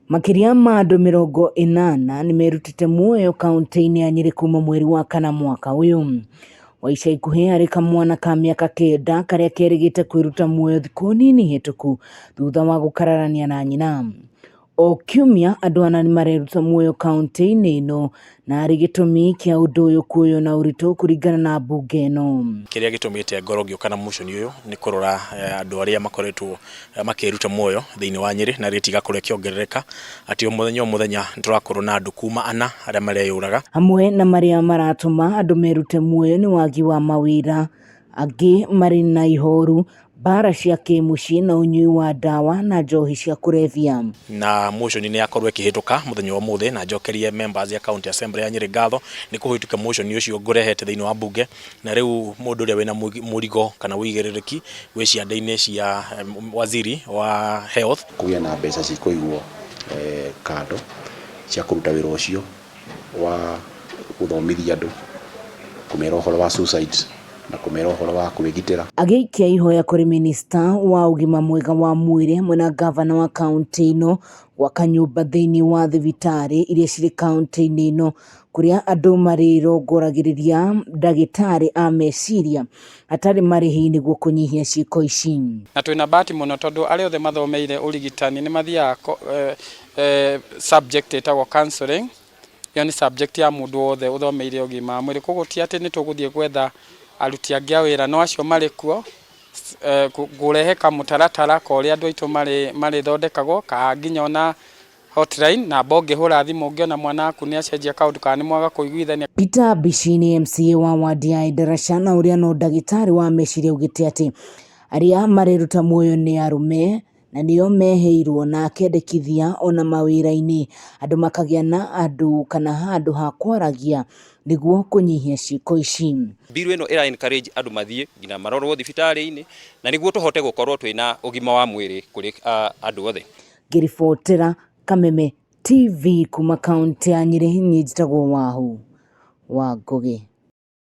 Makiria ma andũ 80 nimerutite muoyo kaunti-ini ya Nyeri kuma mweri wa kana mwaka uyu. Wa ica ikuhi harĩ kamwana ka mĩaka 9 karia kerĩgĩte kwĩruta muoyo thikũ nini hĩtũku thutha wa gũkararania na nyina. O kiumia andũ ana nĩmareruta muoyo kaunti-inĩ ino na harĩ gĩtũmi kĩa ũndũ ũyũ kuoywo na ũritũ kũringana na mbunge ĩno. Kĩrĩa gĩtũmĩte ngoro ngĩũka na motion ũyũ nĩ kũrora andũ arĩa makoretwo makĩruta muoyo thĩinĩ wa Nyeri na rĩti igakorwo ĩkĩongerereka atĩ o mũthenya nĩtũrakorwo na andũ kuma 4 arĩa mareyũraga. Hamwe na marĩa maratũma andũ merute muoyo nĩ wagi wa mawĩra, angĩ marĩ na ihoru, bara cia kĩmũciĩ na ũnyui wa ndawa na njohi cia kũrebia. Na motion nĩ yakorwo ĩkĩhĩtũka mũthenya wa ũmũthĩ na njokerie members ya county assembly ya Nyeri ngatho nĩ kũhĩtũka motion ũcio ngũrehete thĩinĩ wa mbunge, na rĩu mũndũ ũrĩa wĩna mũrigo kana wĩigĩrĩrĩki wĩ ciande-inĩ cia waziri wa health kũgĩa na mbeca cikũigwo kando cia kũruta wĩra ũcio wa gũthomithia andũ, kũmera ũhoro wa suicide na kũmera ũhoro wa kwĩgitĩra. Agĩikia ihoya kũrĩ minista wa ũgima mwega wa mwĩrĩ hamwe na gavana wa kaunti ĩno gwaka nyũmba thĩinĩ wa thibitarĩ iria cirĩ kaunti-inĩ ĩno kũrĩa andũ marĩrongoragĩrĩria ndagĩtarĩ a meciria atarĩ marĩhi nĩguo kũnyihia ciĩko ici. Na twĩna bahati mũno tondũ arĩa othe mathomeire ũrigitani nĩ mathiaga subject ĩtagwo counseling. Iyo nĩ subject ya mũndũ wothe ũthomeire ũgima wa mwĩrĩ, koguo ti atĩ nĩ tũgũthiĩ gwetha aruti angĩ a wĩra, no acio marĩ kuo kũrehe kamũtaratara ka ũrĩa andũ aitũ marĩthondekagwo ka nginya ona hotline na ũngĩhũra thimũ ũngĩona mwana waku nĩ acenjia kaũndũ kana nĩ mwaga kũiguithania. Peter Bishi nĩ MCA wa wadi ya Endarasha na ũrĩa no ndagĩtarĩ wa meciria augĩte atĩ arĩa mareruta muoyo nĩ arũme na nĩo meheirwo na akendekithia ona mawĩra-inĩ andũ makagĩa na andũ kana handũ ha kwaragia nĩguo kũnyihia ciĩko ici. Biru ĩno ĩra encourage andũ mathiĩ nginya marorwo thibitarĩ-inĩ na nĩguo tũhote gũkorwo twĩna ũgima wa mwĩrĩ kũrĩ andũ othe. Ngĩribotera Kameme TV kuma kaunti ya Nyeri, niĩ njĩtagwo Wahũ wa Ngũgĩ.